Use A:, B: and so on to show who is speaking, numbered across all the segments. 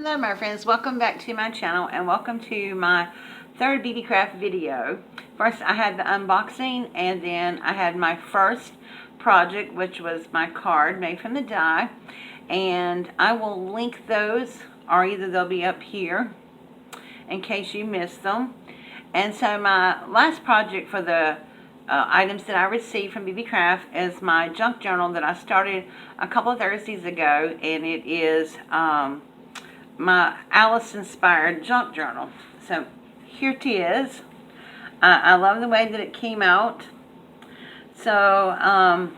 A: Hello my friends, welcome back to my channel and welcome to my third BeeBeecraft video. First I had the unboxing and then I had my first project, which was my card made from the die, and I will link those, or either they'll be up here in case you missed them. And so my last project for the items that I received from BeeBeecraft is my junk journal that I started a couple of Thursdays ago, and it is my Alice inspired junk journal. So here it is. I love the way that it came out. So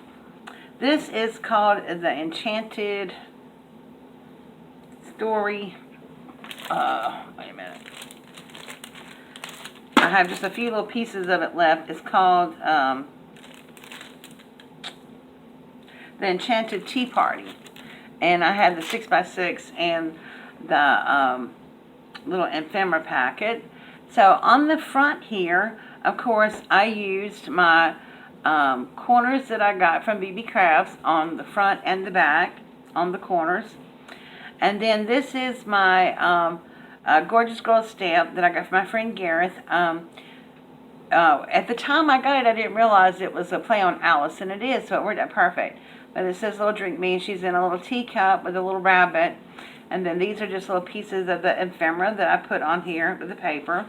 A: this is called the Enchanted Story. Wait a minute. I have just a few little pieces of it left. It's called the Enchanted Tea Party. And I had the 6x6 and the little ephemera packet. So on the front here, of course, I used my corners that I got from BeeBeecraft on the front and the back on the corners. And then this is my Gorgeous Girl stamp that I got from my friend Gareth. At the time I got it, I didn't realize it was a play on Alice, and it is, so it worked out perfect. But it says little drink me, and she's in a little teacup with a little rabbit. And then these are just little pieces of the ephemera that I put on here with the paper.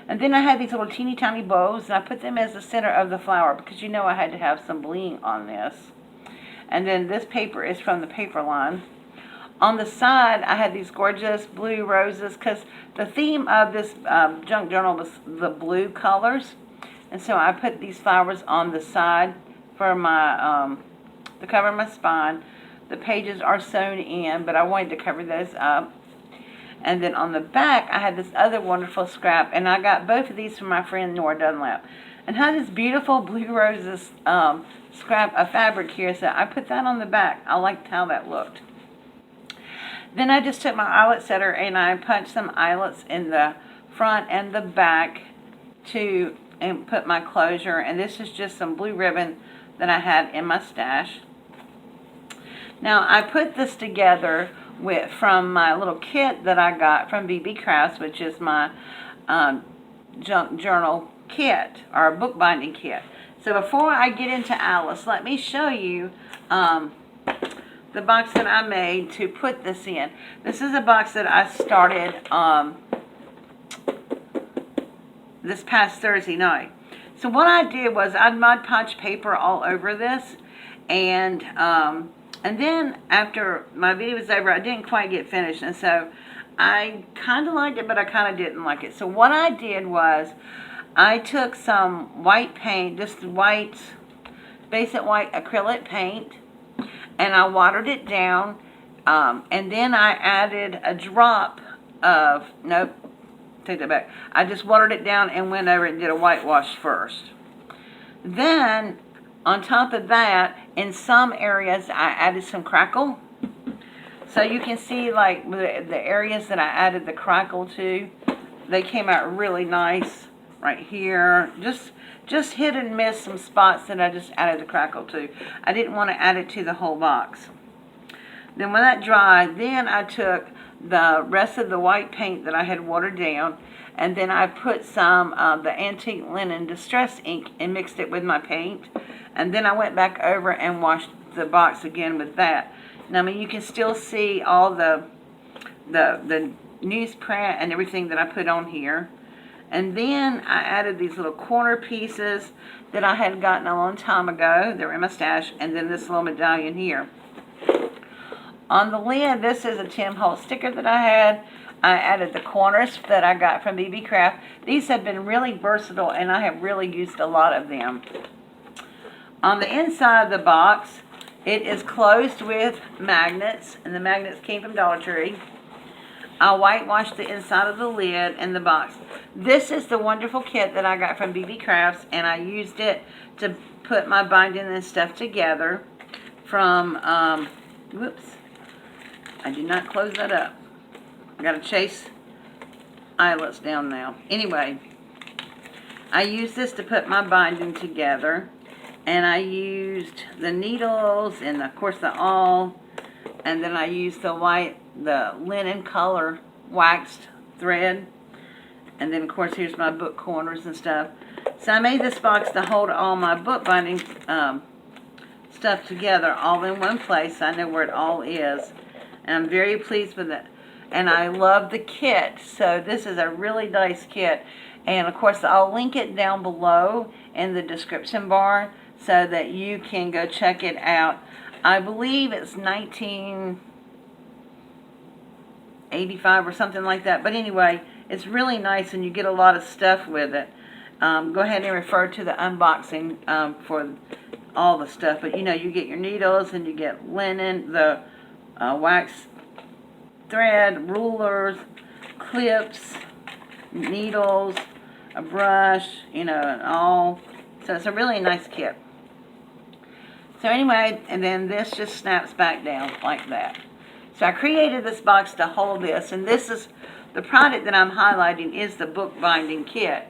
A: And then I had these little teeny tiny bows, and I put them as the center of the flower because you know I had to have some bling on this. And then this paper is from the paper line. On the side, I had these gorgeous blue roses because the theme of this junk journal was the blue colors. And so I put these flowers on the side for my to cover my spine. The pages are sewn in, but I wanted to cover those up. And then on the back, I had this other wonderful scrap, and I got both of these from my friend Nora Dunlap. And had this beautiful blue roses scrap of fabric here, so I put that on the back. I liked how that looked. Then I just took my eyelet setter and I punched some eyelets in the front and the back and put my closure. And this is just some blue ribbon that I had in my stash. Now I put this together from my little kit that I got from BeeBeecraft, which is my junk journal kit, or bookbinding kit. So before I get into Alice, let me show you the box that I made to put this in. This is a box that I started this past Thursday night. So what I did was I Mod Podge paper all over this, and then after my video was over, I didn't quite get finished, and so I kind of liked it, but I kind of didn't like it. So what I did was I took some white paint, just white, basic white acrylic paint, and I watered it down, and then I added a drop of, nope, take that back. I just watered it down and went over and did a whitewash first. Then, on top of that, in some areas, I added some crackle. So you can see, like, the areas that I added the crackle to, they came out really nice right here. Just hit and miss some spots that I just added the crackle to. I didn't want to add it to the whole box. Then when that dried, then I took the rest of the white paint that I had watered down, and then I put some of the antique linen distress ink and mixed it with my paint. And then I went back over and washed the box again with that. Now, I mean, you can still see all the newsprint and everything that I put on here. And then I added these little corner pieces that I had gotten a long time ago. They were in my stash. And then this little medallion here. On the lid, this is a Tim Holtz sticker that I had. I added the corners that I got from BeeBeecraft. These have been really versatile, and I have really used a lot of them. On the inside of the box, it is closed with magnets, and the magnets came from Dollar Tree. I whitewashed the inside of the lid and the box. This is the wonderful kit that I got from BeeBeecraft, and I used it to put my binding and stuff together from, whoops, I did not close that up. I got to chase eyelets down now. Anyway, I used this to put my binding together, and I used the needles and, of course, the awl, and then I used the white the linen color waxed thread. And then, of course, here's my book corners and stuff. So I made this box to hold all my bookbinding stuff together all in one place. I know where it all is. And I'm very pleased with it. And I love the kit. So this is a really nice kit. And, of course, I'll link it down below in the description bar so that you can go check it out. I believe it's 1985 or something like that. But anyway, it's really nice and you get a lot of stuff with it. Go ahead and refer to the unboxing for all the stuff. But, you know, you get your needles and you get linen, the wax thread, rulers, clips, needles, a brush, you know, and all. So it's a really nice kit. So anyway, and then this just snaps back down like that. So I created this box to hold this, and this is the product that I'm highlighting is the bookbinding kit.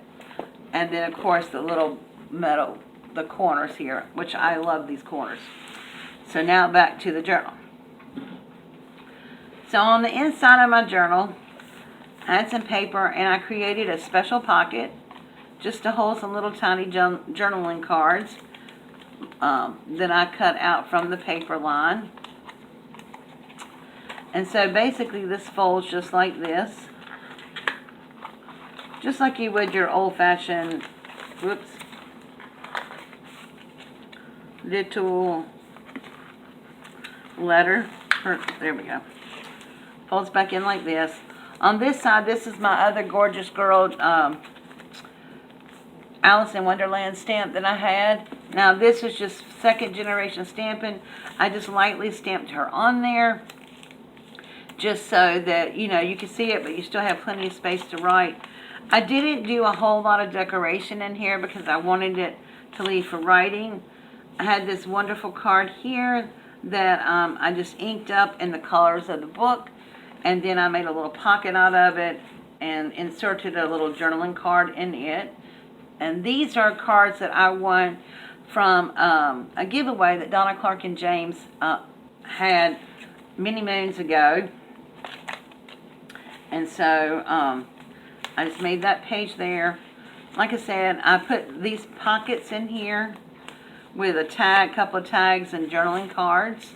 A: And then, of course, the little metal, the corners here, which I love these corners. So now back to the journal. So on the inside of my journal, I had some paper, and I created a special pocket just to hold some little tiny journaling cards that I cut out from the paper line. And so basically this folds just like this. Just like you would your old-fashioned, little letter. There we go. Folds back in like this. On this side, this is my other gorgeous girl, Alice in Wonderland stamp that I had. Now this is just second generation stamping. I just lightly stamped her on there, just so that, you know, you can see it, but you still have plenty of space to write. I didn't do a whole lot of decoration in here because I wanted it to leave for writing. I had this wonderful card here that I just inked up in the colors of the book, and then I made a little pocket out of it and inserted a little journaling card in it. And these are cards that I won from a giveaway that Donna Clark and James had many moons ago. And so I just made that page there. Like I said, I put these pockets in here with a tag, couple of tags and journaling cards.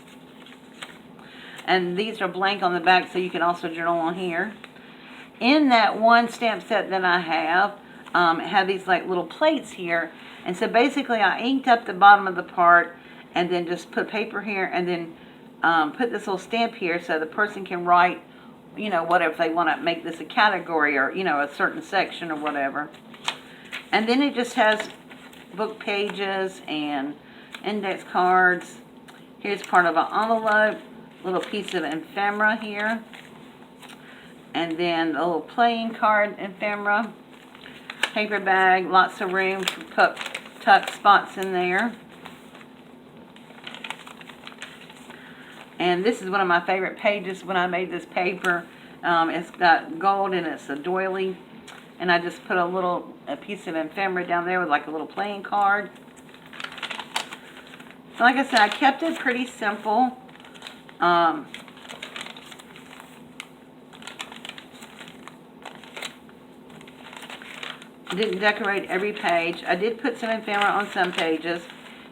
A: And these are blank on the back, so you can also journal on here. In that one stamp set that I have, it had these like little plates here. And so basically I inked up the bottom of the part and then just put paper here and then put this little stamp here so the person can write, you know, whatever, if they want to make this a category or, you know, a certain section or whatever. And then it just has book pages and index cards. Here's part of an envelope, little piece of ephemera here. And then a little playing card ephemera. Paper bag, lots of room to put tuck spots in there. And this is one of my favorite pages when I made this paper. It's got gold and it's a doily. And I just put a piece of ephemera down there with like a little playing card. So like I said, I kept it pretty simple. Didn't decorate every page. I did put some ephemera on some pages.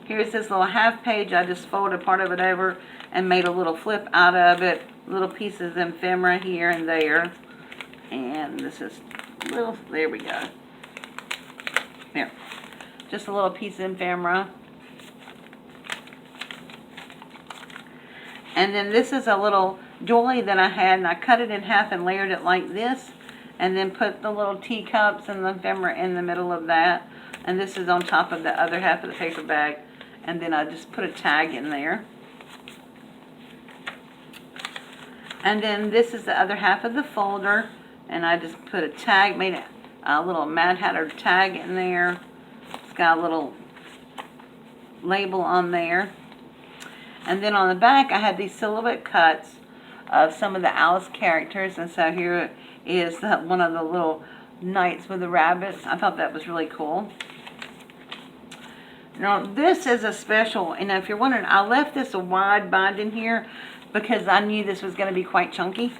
A: Here's this little half page. I just folded part of it over and made a little flip out of it. Little pieces of ephemera here and there. And this is little, there we go. There. Just a little piece of ephemera. And then this is a little doily that I had, and I cut it in half and layered it like this. And then put the little teacups and the ephemera in the middle of that. And this is on top of the other half of the paper bag. And then I just put a tag in there. And then this is the other half of the folder. And I just put a tag, made a little Mad Hatter tag in there. It's got a little label on there. And then on the back I had these silhouette cuts of some of the Alice characters. And so here is one of the little knights with the rabbits. I thought that was really cool. Now this is a special, and if you're wondering, I left this a wide bind in here because I knew this was going to be quite chunky.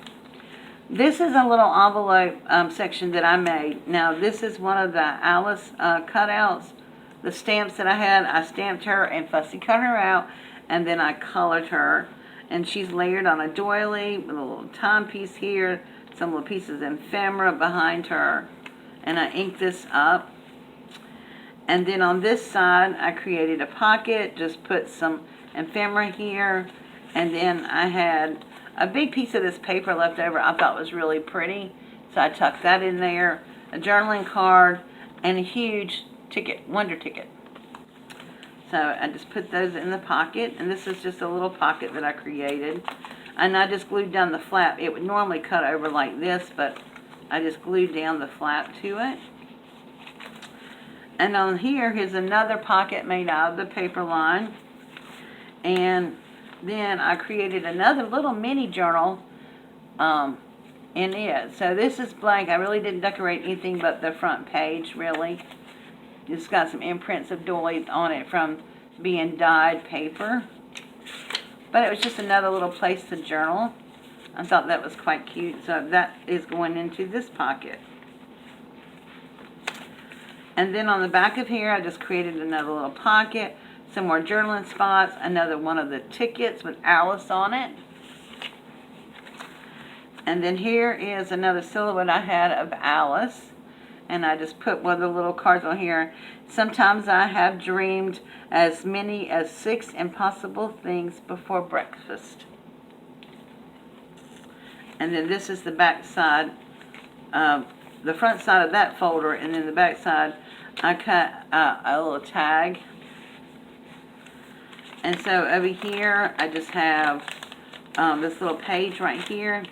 A: This is a little envelope section that I made. Now, this is one of the Alice cutouts. The stamps that I had, I stamped her and fussy cut her out, and then I colored her. And she's layered on a doily with a little timepiece here, some little pieces of ephemera behind her. And I inked this up. And then on this side, I created a pocket, just put some ephemera here. And then I had a big piece of this paper left over I thought was really pretty. So I tucked that in there, a journaling card, and a huge ticket, wonder ticket. So I just put those in the pocket, and this is just a little pocket that I created. And I just glued down the flap. It would normally cut over like this, but I just glued down the flap to it. And on here, here's another pocket made out of the paper line. And then I created another little mini journal in it. So this is blank. I really didn't decorate anything but the front page, really. It's got some imprints of doilies on it from being dyed paper. But it was just another little place to journal. I thought that was quite cute. So that is going into this pocket. And then on the back of here, I just created another little pocket, some more journaling spots, another one of the tickets with Alice on it. And then here is another silhouette I had of Alice. And I just put one of the little cards on here. Sometimes I have dreamed as many as 6 impossible things before breakfast. And then this is the back side, the front side of that folder, and then the back side, I cut a little tag. And so over here, I just have this little page right here.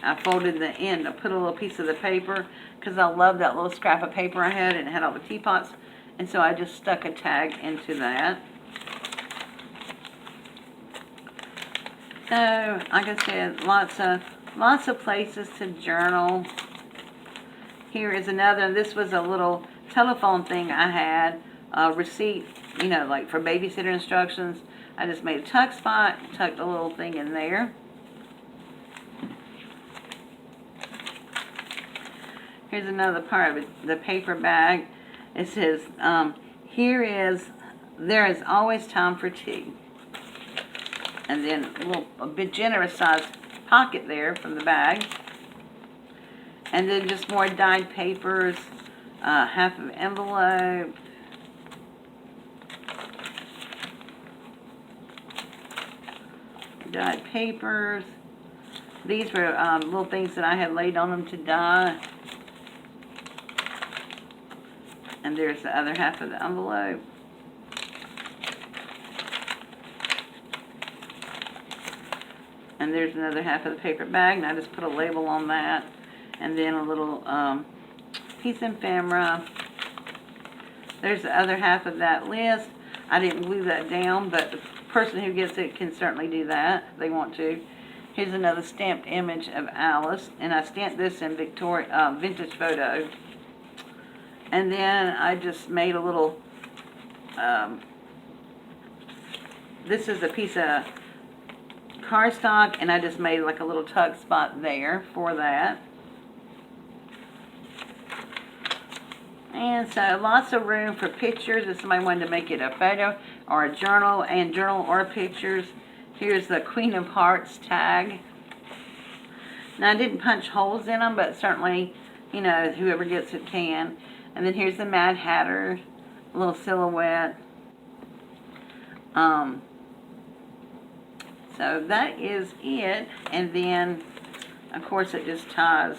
A: I folded the end. I put a little piece of the paper because I love that little scrap of paper I had, and it had all the teapots. And so I just stuck a tag into that. So, like I said, lots of places to journal. Here is another, and this was a little telephone thing I had, a receipt, you know, like for babysitter instructions. I just made a tuck spot, tucked a little thing in there. Here's another part of it, the paper bag. It says, there is always time for tea. And then a bit generous sized pocket there from the bag. And then just more dyed papers, half of envelope. Dyed papers. These were little things that I had laid on them to dye. And there's the other half of the envelope. And there's another half of the paper bag, and I just put a label on that. And then a little piece of ephemera. There's the other half of that list. I didn't glue that down, but the person who gets it can certainly do that if they want to. Here's another stamped image of Alice, and I stamped this in Vintage Photo. And then I just made a little, this is a piece of cardstock, and I just made like a little tuck spot there for that. And so lots of room for pictures if somebody wanted to make it a photo or a journal, and journal or pictures. Here's the Queen of Hearts tag. Now I didn't punch holes in them, but certainly, you know, whoever gets it can. And then here's the Mad Hatter, a little silhouette. So that is it. And then, of course, it just ties.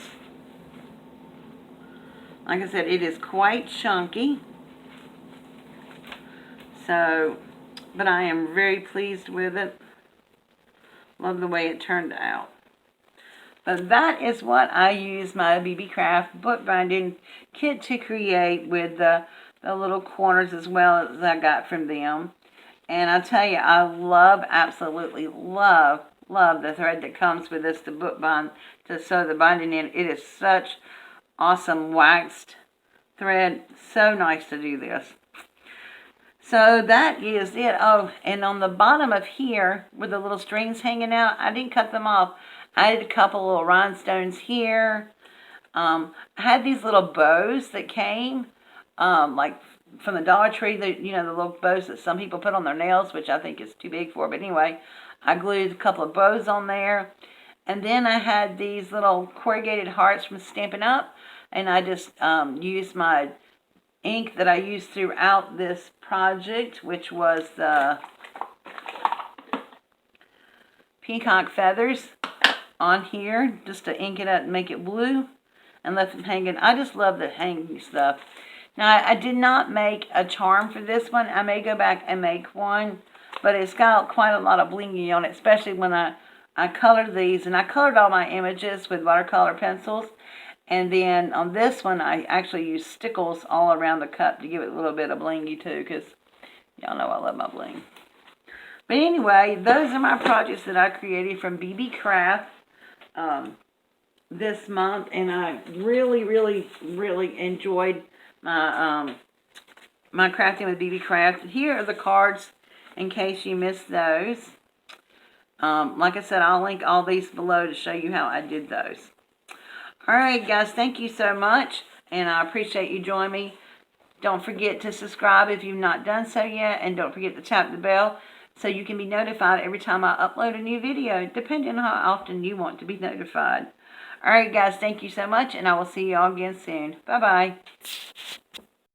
A: Like I said, it is quite chunky. So, but I am very pleased with it. Love the way it turned out. But that is what I use my BeeBeecraft bookbinding kit to create, with the little corners as well as I got from them. And I tell you, I love, absolutely love the thread that comes with this to bookbind, to sew the binding in. It is such awesome waxed thread. So nice to do this. So that is it. Oh, and on the bottom of here, where the little strings hanging out, I didn't cut them off. I did a couple little rhinestones here. I had these little bows that came, like from the Dollar Tree, the little bows that some people put on their nails, which I think is too big for. But anyway, I glued a couple of bows on there. And then I had these little corrugated hearts from Stampin' Up! And I just used my ink that I used throughout this project, which was the peacock feathers on here, just to ink it up and make it blue, and left them hanging. I just love the hanging stuff. Now, I did not make a charm for this one. I may go back and make one, but it's got quite a lot of blingy on it, especially when I colored these. And I colored all my images with watercolor pencils. And then on this one, I actually used stickles all around the cup to give it a little bit of blingy too, because y'all know I love my bling. But anyway, those are my projects that I created from BeeBeecraft this month. And I really, really, really enjoyed my my crafting with BeeBeecraft. Here are the cards in case you missed those. Like I said, I'll link all these below to show you how I did those. Alright guys, thank you so much, and I appreciate you joining me. Don't forget to subscribe if you've not done so yet, and don't forget to tap the bell so you can be notified every time I upload a new video, depending on how often you want to be notified. Alright guys, thank you so much, and I will see you all again soon. Bye-bye.